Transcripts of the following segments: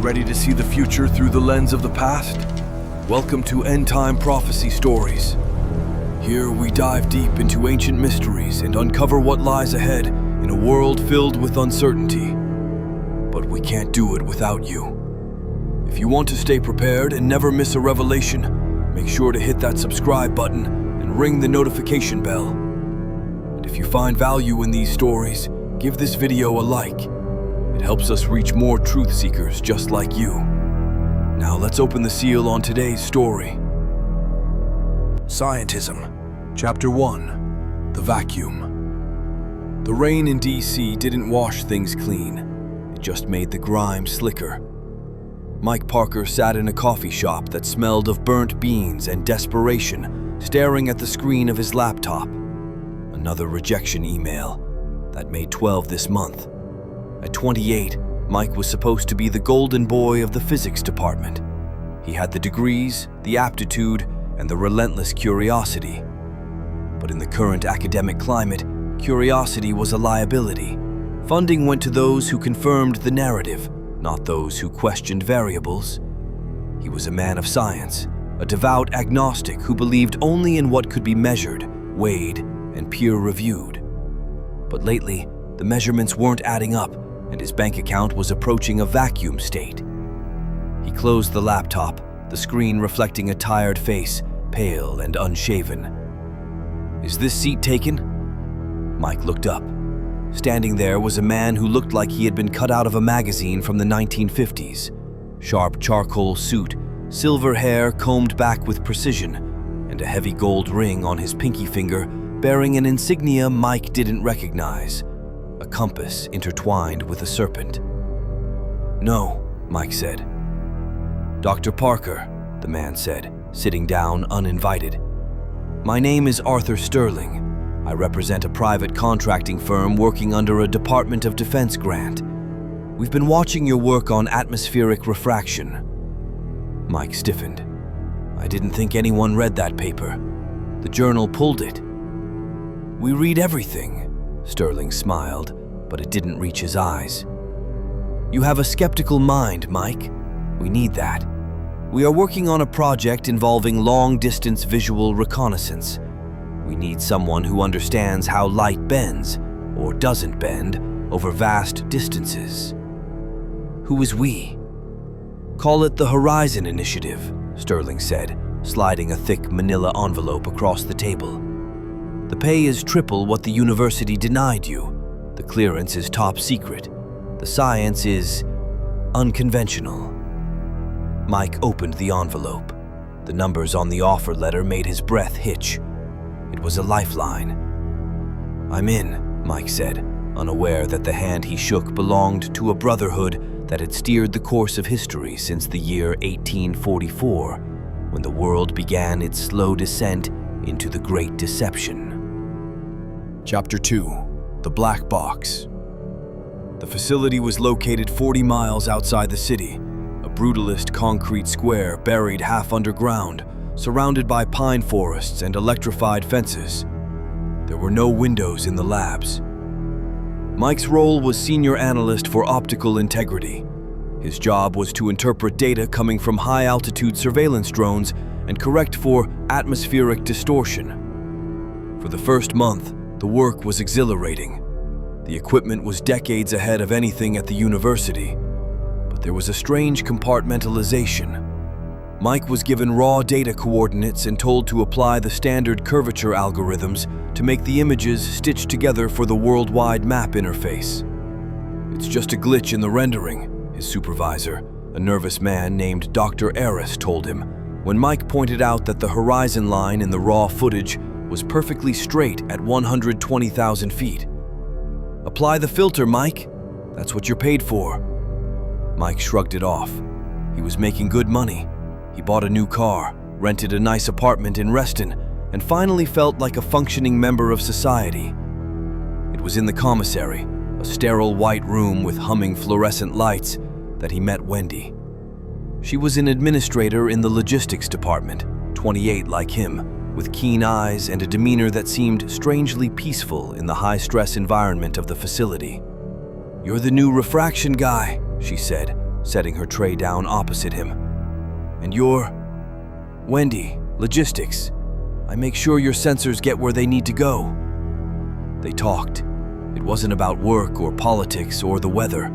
Ready to see the future through the lens of the past? Welcome to Endtime Prophecy Stories. Here we dive deep into ancient mysteries and uncover what lies ahead in a world filled with uncertainty. But we can't do it without you. If you want to stay prepared and never miss a revelation, make sure to hit that subscribe button and ring the notification bell. And if you find value in these stories, give this video a like. It helps us reach more truth seekers just like you. Now let's open the seal on today's story. Scientism, Chapter 1, The Vacuum. The rain in DC didn't wash things clean. It just made the grime slicker. Mike Parker sat in a coffee shop that smelled of burnt beans and desperation, staring at the screen of his laptop. Another rejection email. That made 12 this month. At 28, Mike was supposed to be the golden boy of the physics department. He had the degrees, the aptitude, and the relentless curiosity. But in the current academic climate, curiosity was a liability. Funding went to those who confirmed the narrative, not those who questioned variables. He was a man of science, a devout agnostic who believed only in what could be measured, weighed, and peer-reviewed. But lately, the measurements weren't adding up, and his bank account was approaching a vacuum state. He closed the laptop, the screen reflecting a tired face, pale and unshaven. "Is this seat taken?" Mike looked up. Standing there was a man who looked like he had been cut out of a magazine from the 1950s. Sharp charcoal suit, silver hair combed back with precision, and a heavy gold ring on his pinky finger bearing an insignia Mike didn't recognize. A compass intertwined with a serpent. "No," Mike said. "Dr. Parker," the man said, sitting down uninvited. "My name is Arthur Sterling. I represent a private contracting firm working under a Department of Defense grant. We've been watching your work on atmospheric refraction." Mike stiffened. "I didn't think anyone read that paper. The journal pulled it." "We read everything," Sterling smiled, but it didn't reach his eyes. "You have a skeptical mind, Mike. We need that. We are working on a project involving long-distance visual reconnaissance. We need someone who understands how light bends, or doesn't bend, over vast distances." "Who is we?" "Call it the Horizon Initiative," Sterling said, sliding a thick manila envelope across the table. "The pay is triple what the university denied you. The clearance is top secret. The science is unconventional." Mike opened the envelope. The numbers on the offer letter made his breath hitch. It was a lifeline. "I'm in," Mike said, unaware that the hand he shook belonged to a brotherhood that had steered the course of history since the year 1844, when the world began its slow descent into the Great Deception. Chapter 2, The Black Box. The facility was located 40 miles outside the city, a brutalist concrete square buried half underground, surrounded by pine forests and electrified fences. There were no windows in the labs. Mike's role was senior analyst for optical integrity. His job was to interpret data coming from high-altitude surveillance drones and correct for atmospheric distortion. For the first month, the work was exhilarating. The equipment was decades ahead of anything at the university, but there was a strange compartmentalization. Mike was given raw data coordinates and told to apply the standard curvature algorithms to make the images stitched together for the worldwide map interface. "It's just a glitch in the rendering," his supervisor, a nervous man named Dr. Aris, told him, when Mike pointed out that the horizon line in the raw footage was perfectly straight at 120,000 feet. "Apply the filter, Mike. That's what you're paid for." Mike shrugged it off. He was making good money. He bought a new car, rented a nice apartment in Reston, and finally felt like a functioning member of society. It was in the commissary, a sterile white room with humming fluorescent lights, that he met Wendy. She was an administrator in the logistics department, 28 like him, with keen eyes and a demeanor that seemed strangely peaceful in the high-stress environment of the facility. "You're the new refraction guy," she said, setting her tray down opposite him. "And you're?" "Wendy, logistics. I make sure your sensors get where they need to go." They talked. It wasn't about work or politics or the weather.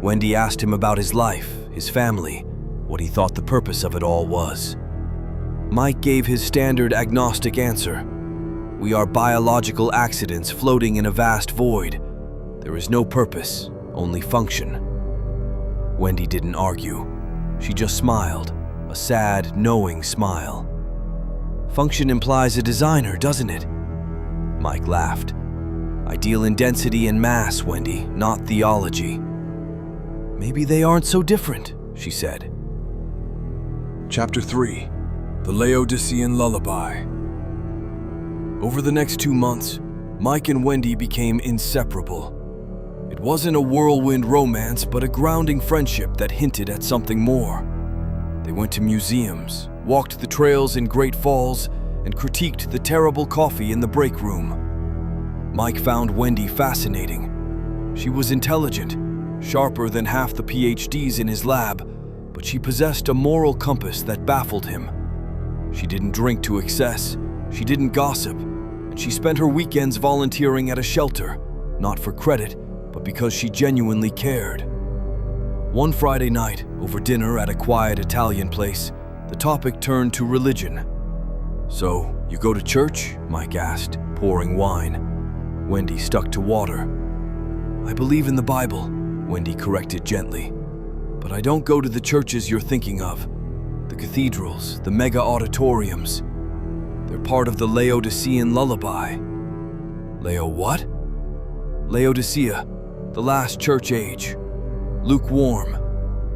Wendy asked him about his life, his family, what he thought the purpose of it all was. Mike gave his standard agnostic answer. "We are biological accidents floating in a vast void. There is no purpose, only function." Wendy didn't argue. She just smiled, a sad, knowing smile. "Function implies a designer, doesn't it?" Mike laughed. "I deal in density and mass, Wendy, not theology." "Maybe they aren't so different," she said. Chapter 3. The Laodicean Lullaby. Over the next 2 months, Mike and Wendy became inseparable. It wasn't a whirlwind romance, but a grounding friendship that hinted at something more. They went to museums, walked the trails in Great Falls, and critiqued the terrible coffee in the break room. Mike found Wendy fascinating. She was intelligent, sharper than half the PhDs in his lab, but she possessed a moral compass that baffled him. She didn't drink to excess, she didn't gossip, and she spent her weekends volunteering at a shelter, not for credit, but because she genuinely cared. One Friday night, over dinner at a quiet Italian place, the topic turned to religion. "So, you go to church?" Mike asked, pouring wine. Wendy stuck to water. "I believe in the Bible," Wendy corrected gently. "But I don't go to the churches you're thinking of. The cathedrals, the mega auditoriums. They're part of the Laodicean lullaby." "Leo what?" "Laodicea, the last church age. Lukewarm,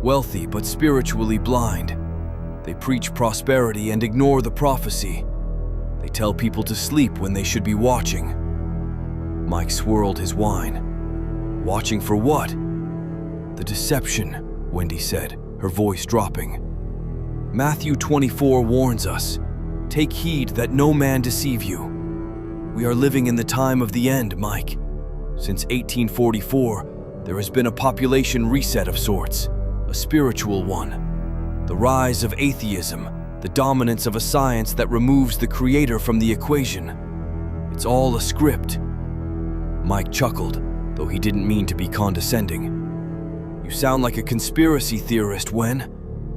wealthy but spiritually blind. They preach prosperity and ignore the prophecy. They tell people to sleep when they should be watching." Mike swirled his wine. "Watching for what?" "The deception," Wendy said, her voice dropping. "Matthew 24 warns us, 'Take heed that no man deceive you.' We are living in the time of the end, Mike. Since 1844, there has been a population reset of sorts, a spiritual one. The rise of atheism, the dominance of a science that removes the creator from the equation. It's all a script." Mike chuckled, though he didn't mean to be condescending. "You sound like a conspiracy theorist, Wen.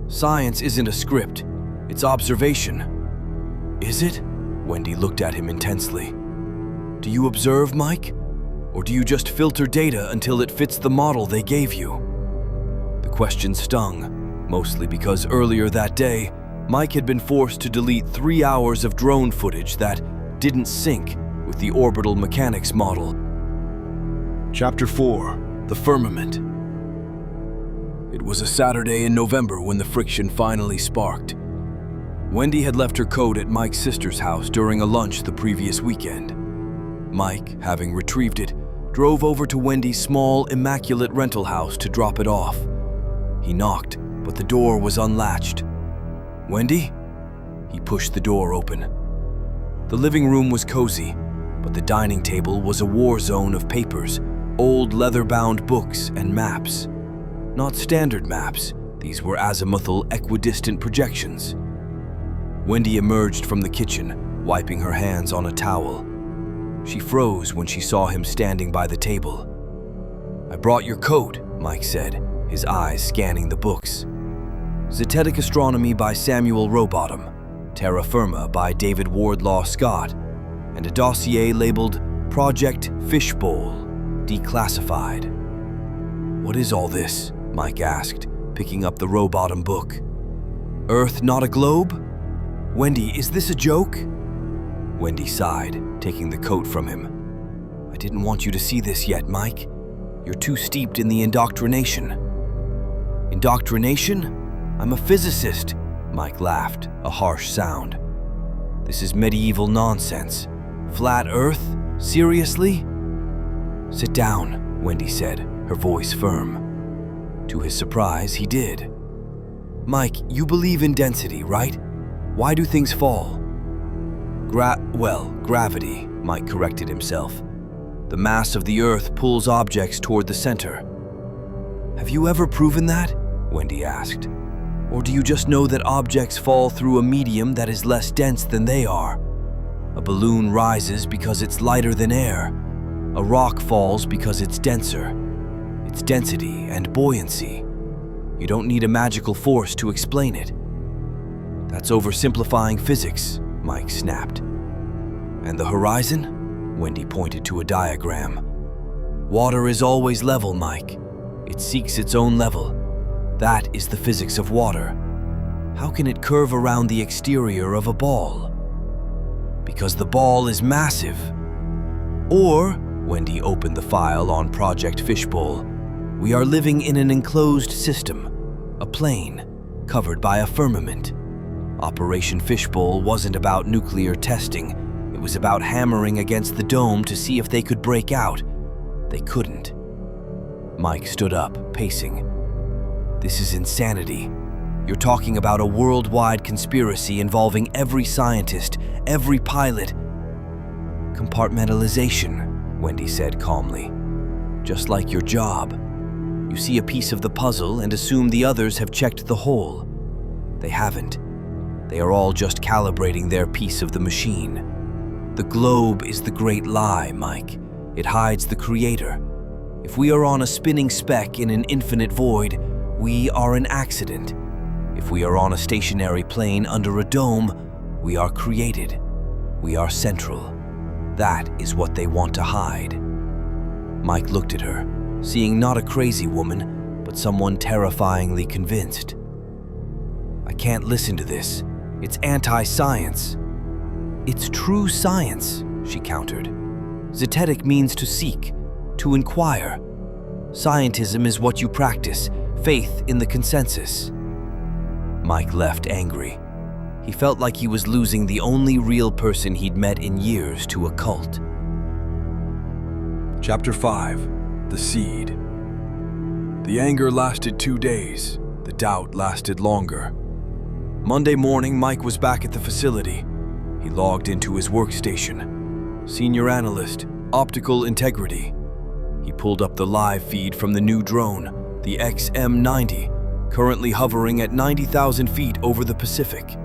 Science isn't a script, it's observation." "Is it?" Wendy looked at him intensely. "Do you observe, Mike? Or do you just filter data until it fits the model they gave you?" The question stung, mostly because earlier that day, Mike had been forced to delete 3 hours of drone footage that didn't sync with the orbital mechanics model. Chapter 4. The Firmament. It was a Saturday in November when the friction finally sparked. Wendy had left her coat at Mike's sister's house during a lunch the previous weekend. Mike, having retrieved it, drove over to Wendy's small, immaculate rental house to drop it off. He knocked, but the door was unlatched. "Wendy?" He pushed the door open. The living room was cozy, but the dining table was a war zone of papers, old leather-bound books and maps. Not standard maps, these were azimuthal, equidistant projections. Wendy emerged from the kitchen, wiping her hands on a towel. She froze when she saw him standing by the table. "I brought your coat," Mike said, his eyes scanning the books. Zetetic Astronomy by Samuel Rowbottom, Terra Firma by David Wardlaw Scott, and a dossier labeled Project Fishbowl, Declassified. "What is all this?" Mike asked, picking up the Rowbottom book. "Earth not a globe? Wendy, is this a joke?" Wendy sighed, taking the coat from him. "I didn't want you to see this yet, Mike. You're too steeped in the indoctrination." "Indoctrination? I'm a physicist," Mike laughed, a harsh sound. "This is medieval nonsense. Flat Earth? Seriously?" "Sit down," Wendy said, her voice firm. To his surprise, he did. "Mike, you believe in density, right? Why do things fall?" Gravity," Mike corrected himself. "The mass of the Earth pulls objects toward the center." "Have you ever proven that?" Wendy asked. Or do you just know that objects fall through a medium that is less dense than they are? A balloon rises because it's lighter than air. A rock falls because it's denser. It's density and buoyancy. You don't need a magical force to explain it. That's oversimplifying physics, Mike snapped. And the horizon? Wendy pointed to a diagram. Water is always level, Mike. It seeks its own level. That is the physics of water. How can it curve around the exterior of a ball? Because the ball is massive. Or, Wendy opened the file on Project Fishbowl, we are living in an enclosed system, a plane, covered by a firmament. Operation Fishbowl wasn't about nuclear testing. It was about hammering against the dome to see if they could break out. They couldn't. Mike stood up, pacing. This is insanity. You're talking about a worldwide conspiracy involving every scientist, every pilot. Compartmentalization, Wendy said calmly. Just like your job. You see a piece of the puzzle and assume the others have checked the hole. They haven't. They are all just calibrating their piece of the machine. The globe is the great lie, Mike. It hides the creator. If we are on a spinning speck in an infinite void, we are an accident. If we are on a stationary plane under a dome, we are created. We are central. That is what they want to hide. Mike looked at her, seeing not a crazy woman, but someone terrifyingly convinced. I can't listen to this. It's anti-science. It's true science, she countered. Zetetic means to seek, to inquire. Scientism is what you practice, faith in the consensus. Mike left angry. He felt like he was losing the only real person he'd met in years to a cult. Chapter 5. The Seed. The anger lasted 2 days. The doubt lasted longer. Monday morning, Mike was back at the facility. He logged into his workstation. Senior Analyst, Optical Integrity. He pulled up the live feed from the new drone, the XM-90, currently hovering at 90,000 feet over the Pacific.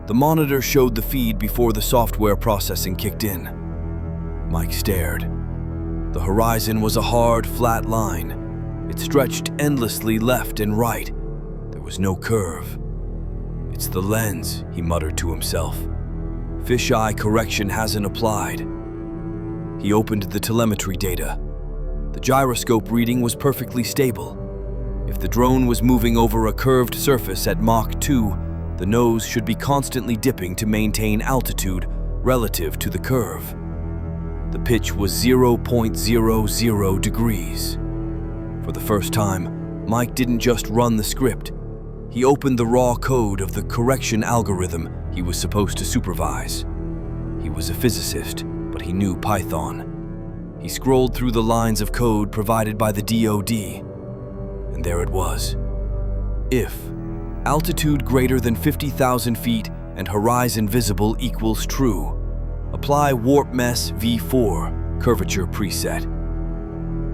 The monitor showed the feed before the software processing kicked in. Mike stared. The horizon was a hard, flat line. It stretched endlessly left and right. There was no curve. It's the lens, he muttered to himself. Fisheye correction hasn't applied. He opened the telemetry data. The gyroscope reading was perfectly stable. If the drone was moving over a curved surface at Mach 2, the nose should be constantly dipping to maintain altitude relative to the curve. The pitch was 0.00 degrees. For the first time, Mike didn't just run the script. He opened the raw code of the correction algorithm he was supposed to supervise. He was a physicist, but he knew Python. He scrolled through the lines of code provided by the DoD, and there it was. If altitude greater than 50,000 feet and horizon visible equals true, apply warp mess V4 curvature preset.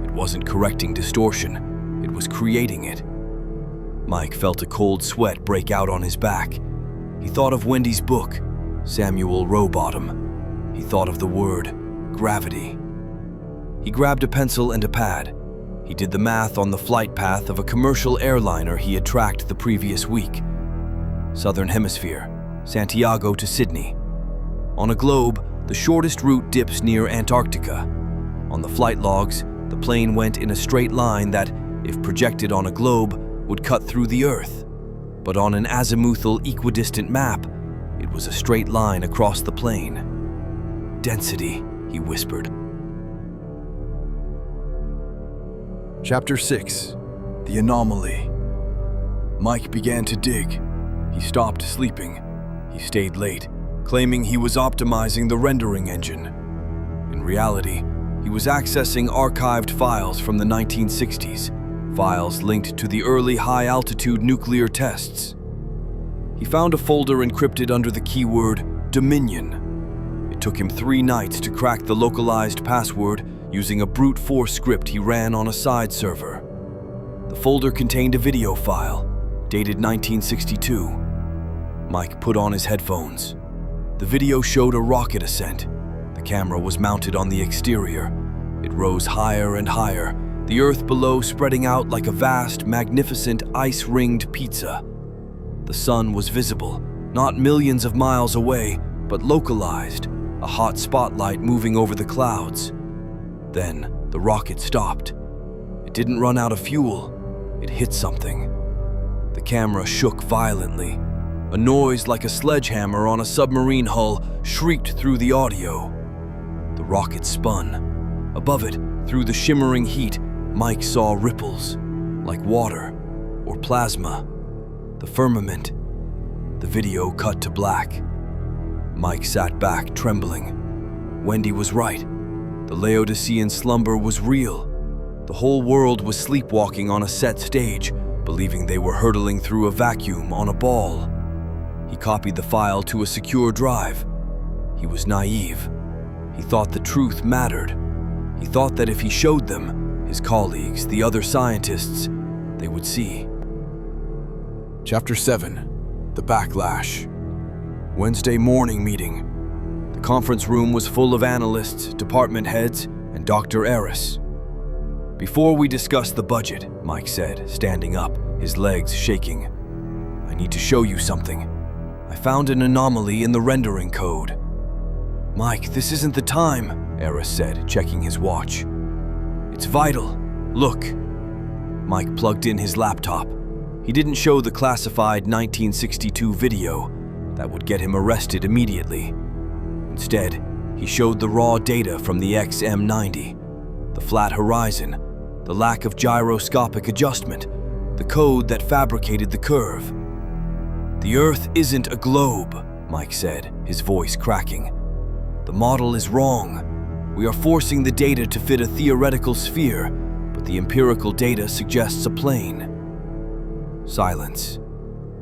It wasn't correcting distortion, it was creating it. Mike felt a cold sweat break out on his back. He thought of Wendy's book, Samuel Rowbottom. He thought of the word gravity. He grabbed a pencil and a pad. He did the math on the flight path of a commercial airliner he had tracked the previous week. Southern Hemisphere, Santiago to Sydney. On a globe, the shortest route dips near Antarctica. On the flight logs, the plane went in a straight line that, if projected on a globe, would cut through the Earth. But on an azimuthal equidistant map, it was a straight line across the plane. Density, he whispered. Chapter 6. The Anomaly. Mike began to dig. He stopped sleeping. He stayed late, claiming he was optimizing the rendering engine. In reality, he was accessing archived files from the 1960s, files linked to the early high-altitude nuclear tests. He found a folder encrypted under the keyword Dominion. It took him 3 nights to crack the localized password using a brute force script he ran on a side server. The folder contained a video file, dated 1962. Mike put on his headphones. The video showed a rocket ascent. The camera was mounted on the exterior. It rose higher and higher, the earth below spreading out like a vast, magnificent, ice-ringed pizza. The sun was visible, not millions of miles away, but localized, a hot spotlight moving over the clouds. Then, the rocket stopped. It didn't run out of fuel. It hit something. The camera shook violently. A noise like a sledgehammer on a submarine hull shrieked through the audio. The rocket spun. Above it, through the shimmering heat, Mike saw ripples, like water or plasma. The firmament. The video cut to black. Mike sat back, trembling. Wendy was right. The Laodicean slumber was real. The whole world was sleepwalking on a set stage, believing they were hurtling through a vacuum on a ball. He copied the file to a secure drive. He was naive. He thought the truth mattered. He thought that if he showed them, his colleagues, the other scientists, they would see. Chapter 7. The Backlash. Wednesday morning meeting. The conference room was full of analysts, department heads, and Dr. Eris. "Before we discuss the budget," Mike said, standing up, his legs shaking, "I need to show you something. I found an anomaly in the rendering code." "Mike, this isn't the time," Eris said, checking his watch. "It's vital. Look." Mike plugged in his laptop. He didn't show the classified 1962 video. That would get him arrested immediately. Instead, he showed the raw data from the XM90, the flat horizon, the lack of gyroscopic adjustment, the code that fabricated the curve. "The Earth isn't a globe," Mike said, his voice cracking. "The model is wrong. We are forcing the data to fit a theoretical sphere, but the empirical data suggests a plane." Silence.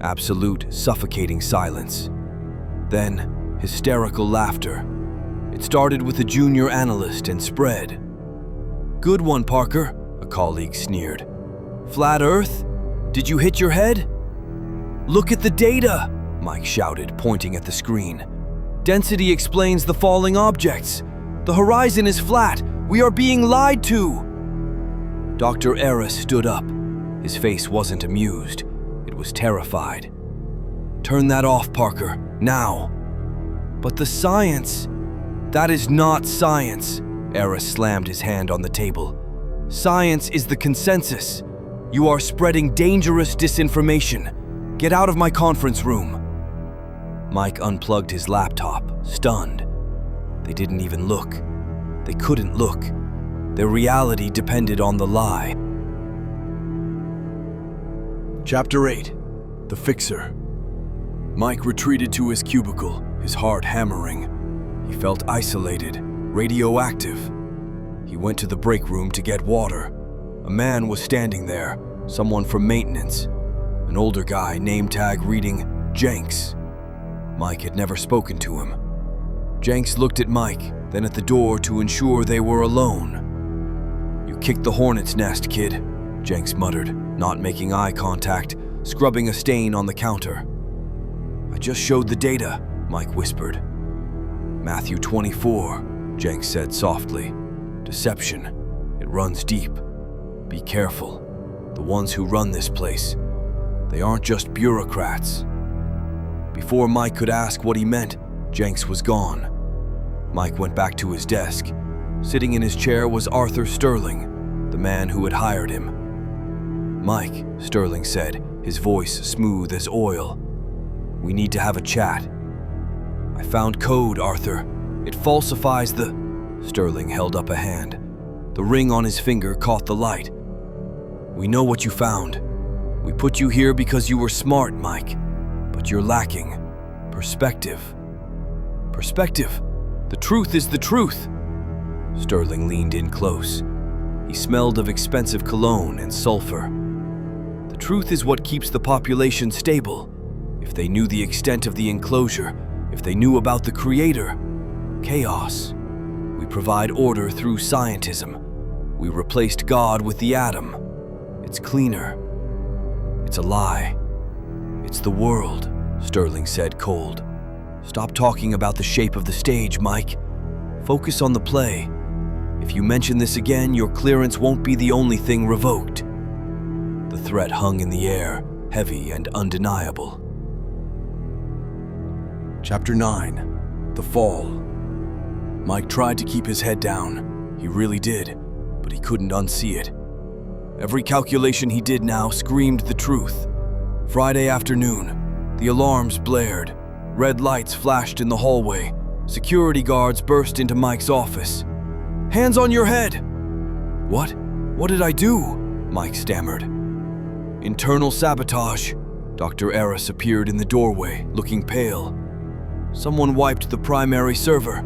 Absolute, suffocating silence. Then, hysterical laughter. It started with a junior analyst and spread. "Good one, Parker," a colleague sneered. "Flat Earth? Did you hit your head?" "Look at the data," Mike shouted, pointing at the screen. "Density explains the falling objects. The horizon is flat. We are being lied to." Dr. Eris stood up. His face wasn't amused. It was terrified. "Turn that off, Parker, now." "But the science—" "That is not science," Eris slammed his hand on the table. "Science is the consensus. You are spreading dangerous disinformation. Get out of my conference room." Mike unplugged his laptop, stunned. They didn't even look. They couldn't look. Their reality depended on the lie. Chapter 8. The Fixer. Mike retreated to his cubicle, his heart hammering. He felt isolated, radioactive. He went to the break room to get water. A man was standing there, someone from maintenance. An older guy, name tag reading Jenks. Mike had never spoken to him. Jenks looked at Mike, then at the door to ensure they were alone. "You kicked the hornet's nest, kid," Jenks muttered, not making eye contact, scrubbing a stain on the counter. "I just showed the data," Mike whispered. "Matthew 24, Jenks said softly. "Deception. It runs deep. Be careful. The ones who run this place, they aren't just bureaucrats." Before Mike could ask what he meant, Jenks was gone. Mike went back to his desk. Sitting in his chair was Arthur Sterling, the man who had hired him. "Mike," Sterling said, his voice smooth as oil. "We need to have a chat." "I found code, Arthur. It falsifies the—" Sterling held up a hand. The ring on his finger caught the light. "We know what you found. We put you here because you were smart, Mike. But you're lacking perspective." "Perspective? The truth is the truth." Sterling leaned in close. He smelled of expensive cologne and sulfur. "The truth is what keeps the population stable. If they knew the extent of the enclosure, if they knew about the creator, chaos. We provide order through scientism. We replaced God with the atom. It's cleaner. It's a lie. "It's the world," Sterling said, cold. "Stop talking about the shape of the stage, Mike. Focus on the play. If you mention this again, your clearance won't be the only thing revoked." The threat hung in the air, heavy and undeniable. Chapter 9. The Fall. Mike tried to keep his head down. He really did, but he couldn't unsee it. Every calculation he did now screamed the truth. Friday afternoon, the alarms blared. Red lights flashed in the hallway. Security guards burst into Mike's office. "Hands on your head!" "What? What did I do?" Mike stammered. "Internal sabotage." Dr. Eris appeared in the doorway, looking pale. "Someone wiped the primary server.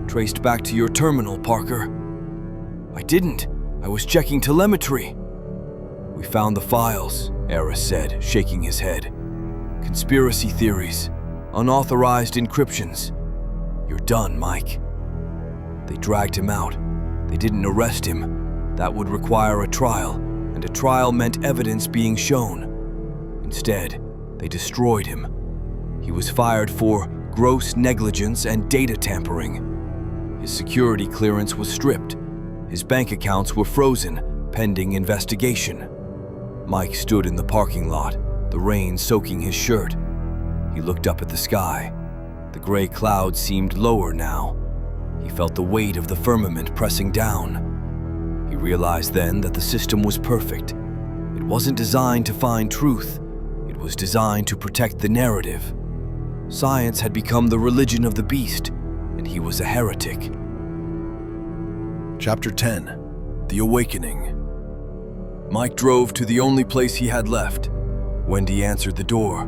Traced back to your terminal, Parker." "I didn't. I was checking telemetry." "We found the files," Eris said, shaking his head. "Conspiracy theories. Unauthorized encryptions. You're done, Mike." They dragged him out. They didn't arrest him. That would require a trial, and a trial meant evidence being shown. Instead, they destroyed him. He was fired for gross negligence and data tampering. His security clearance was stripped. His bank accounts were frozen, pending investigation. Mike stood in the parking lot, the rain soaking his shirt. He looked up at the sky. The gray clouds seemed lower now. He felt the weight of the firmament pressing down. He realized then that the system was perfect. It wasn't designed to find truth. It was designed to protect the narrative. Science had become the religion of the beast, and he was a heretic. Chapter 10. The Awakening. Mike drove to the only place he had left. Wendy answered the door.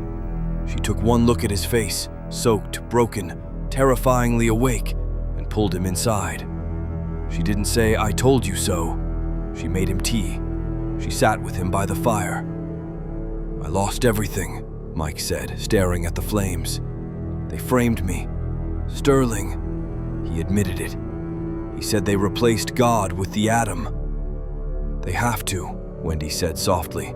She took one look at his face, soaked, broken, terrifyingly awake, and pulled him inside. She didn't say, "I told you so." She made him tea. She sat with him by the fire. "I lost everything," Mike said, staring at the flames. "They framed me. Sterling." He admitted it. He said they replaced God with the atom. "They have to," Wendy said softly.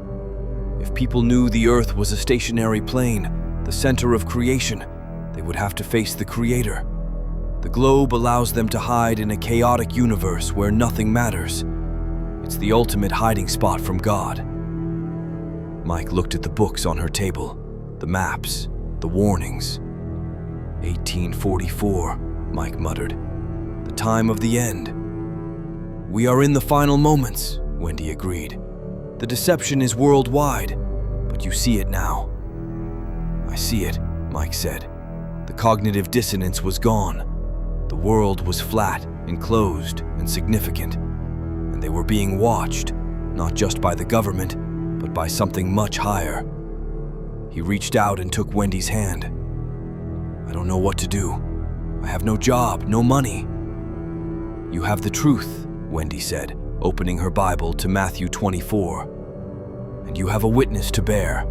"If people knew the Earth was a stationary plane, the center of creation, they would have to face the Creator. The globe allows them to hide in a chaotic universe where nothing matters. It's the ultimate hiding spot from God." Mike looked at the books on her table, the maps, the warnings. 1844, Mike muttered. "The time of the end." "We are in the final moments," Wendy agreed. "The deception is worldwide, but you see it now." "I see it," Mike said. The cognitive dissonance was gone. The world was flat, enclosed, and significant, and they were being watched, not just by the government, but by something much higher. He reached out and took Wendy's hand. "I don't know what to do. I have no job, no money." "You have the truth," Wendy said, opening her Bible to Matthew 24. "And you have a witness to bear.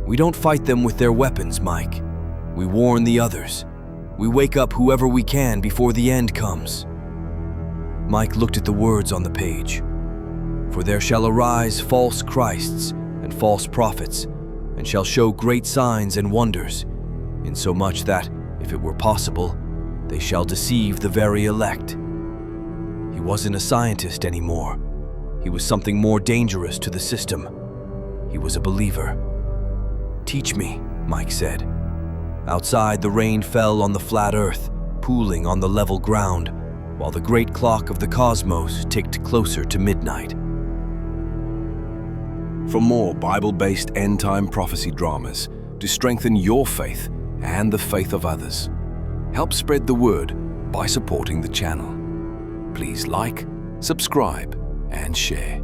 We don't fight them with their weapons, Mike. We warn the others. We wake up whoever we can before the end comes." Mike looked at the words on the page. "For there shall arise false Christs and false prophets, and shall show great signs and wonders, insomuch that, if it were possible, they shall deceive the very elect." He wasn't a scientist anymore. He was something more dangerous to the system. He was a believer. "Teach me," Mike said. Outside, the rain fell on the flat earth, pooling on the level ground, while the great clock of the cosmos ticked closer to midnight. For more Bible-based end-time prophecy dramas to strengthen your faith and the faith of others, help spread the word by supporting the channel. Please like, subscribe, and share.